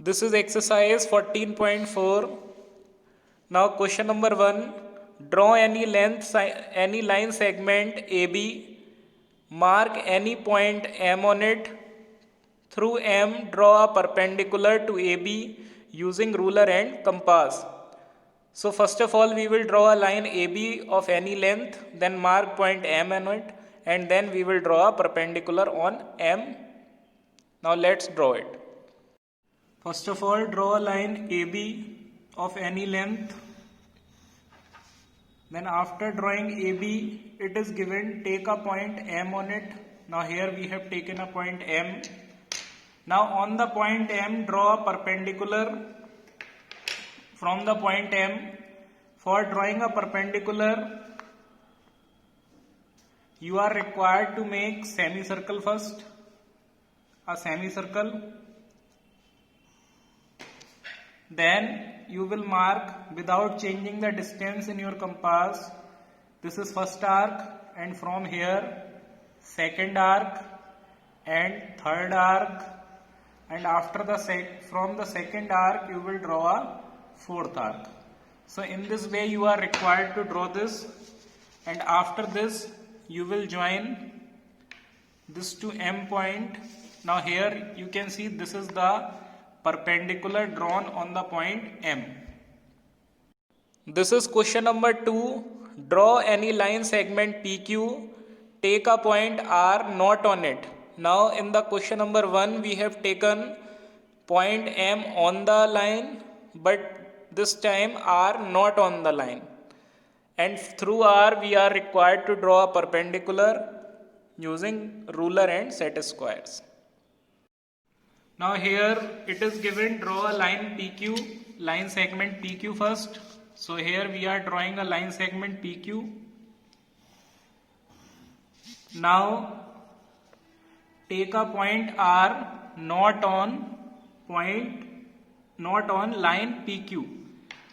This is exercise 14.4. Now question number 1. Draw any line segment AB. Mark any point M on it. Through M, draw a perpendicular to AB using ruler and compass. So first of all, we will draw a line AB of any length, then mark point M on it, and then we will draw a perpendicular on M. Now let's draw it. First of all, draw a line AB of any length. Then after drawing AB, it is given take a point M on it. Now here we have taken a point M. Now on the point M, draw a perpendicular from the point M. For drawing a perpendicular, you are required to make semicircle first. A semicircle. Then you will mark without changing the distance in your compass. This is first arc, and from here second arc and third arc, and after from the second arc you will draw a fourth arc. So in this way you are required to draw this, and after this you will join this to M point. Now here you can see this is the perpendicular drawn on the point M. This is question number 2. Draw any line segment PQ. Take a point R not on it. Now in the question number 1 we have taken point M on the line, but this time R not on the line. And through R we are required to draw a perpendicular using ruler and set squares. Now here it is given draw a line PQ, line segment PQ first. So here we are drawing a line segment PQ. Now take a point R not on line PQ.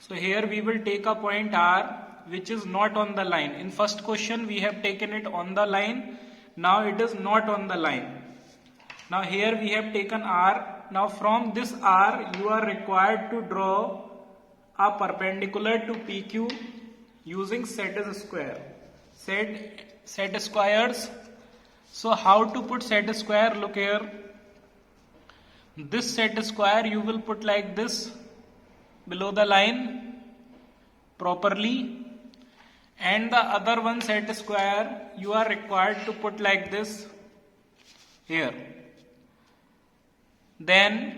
So here we will take a point R which is not on the line. In first question we have taken it on the line. Now it is not on the line. Now here we have taken R. Now from this R you are required to draw a perpendicular to PQ using set squares. So how to put set square? Look here. This set square you will put like this below the line properly, and the other one set square you are required to put like this here. Then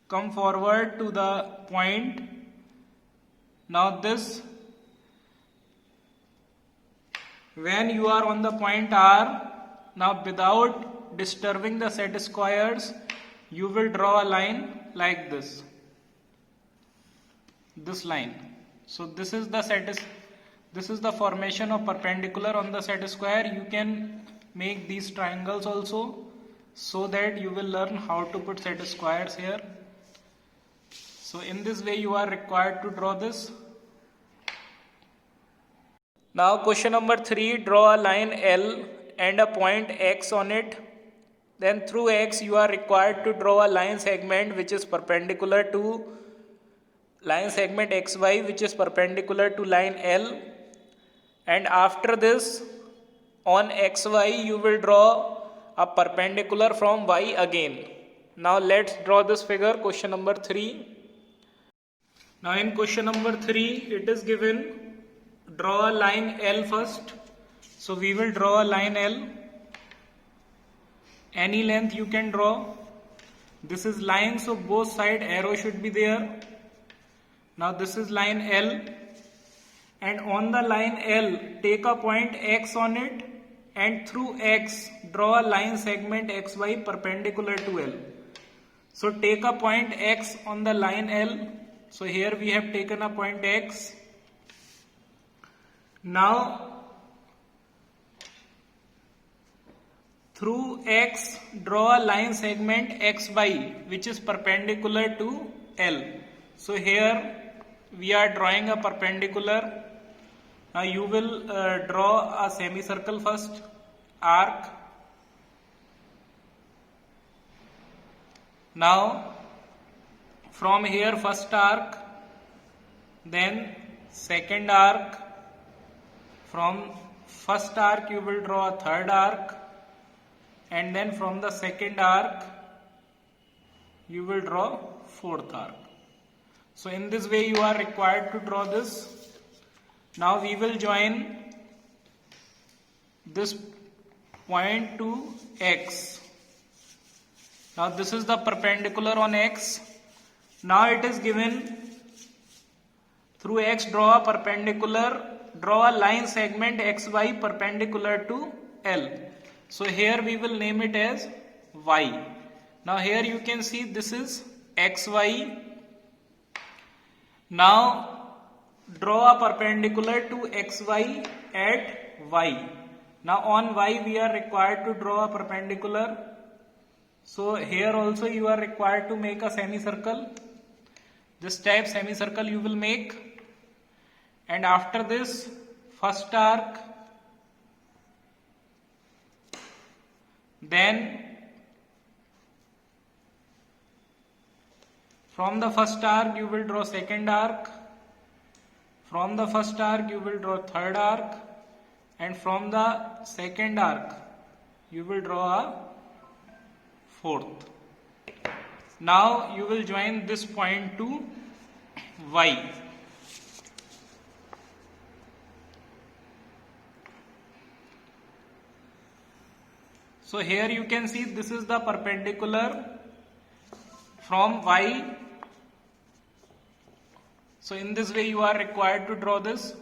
come forward to the point. Now this, when you are on the point R, now without disturbing the set squares, you will draw a line like this line. So this is the formation of perpendicular on the set square. You can make these triangles also, so that you will learn how to put set squares here. So in this way you are required to draw this. Now question number 3, draw a line L and a point X on it. Then through X you are required to draw a line segment which is perpendicular to line segment XY, which is perpendicular to line L. And after this on XY you will draw a perpendicular from Y again. Now let's draw this figure, question number 3. Now in question number 3 it is given draw a line L first. So we will draw a line L. Any length you can draw. This is line, so both side arrow should be there. Now this is line L, and on the line L take a point X on it, and through X draw a line segment XY perpendicular to L. So take a point X on the line L. So here we have taken a point X. Now through X draw a line segment XY which is perpendicular to L. So here we are drawing a perpendicular. Now you will draw a semicircle first, arc, Now from here first arc, then second arc, from first arc you will draw a third arc, and then from the second arc you will draw fourth arc. So in this way you are required to draw this. Now we will join this point to x. Now this is the perpendicular on x. Now it is given through x draw a perpendicular, draw a line segment xy perpendicular to L. So here we will name it as y. Now here you can see this is xy. Now draw a perpendicular to xy at y. Now on y we are required to draw a perpendicular. So here also you are required to make a semicircle. This type semicircle you will make, and after this first arc, then from the first arc you will draw second arc, from the first arc you will draw third arc, and from the second arc you will draw a fourth. Now you will join this point to y. So here you can see this is the perpendicular from y. So in this way you are required to draw this.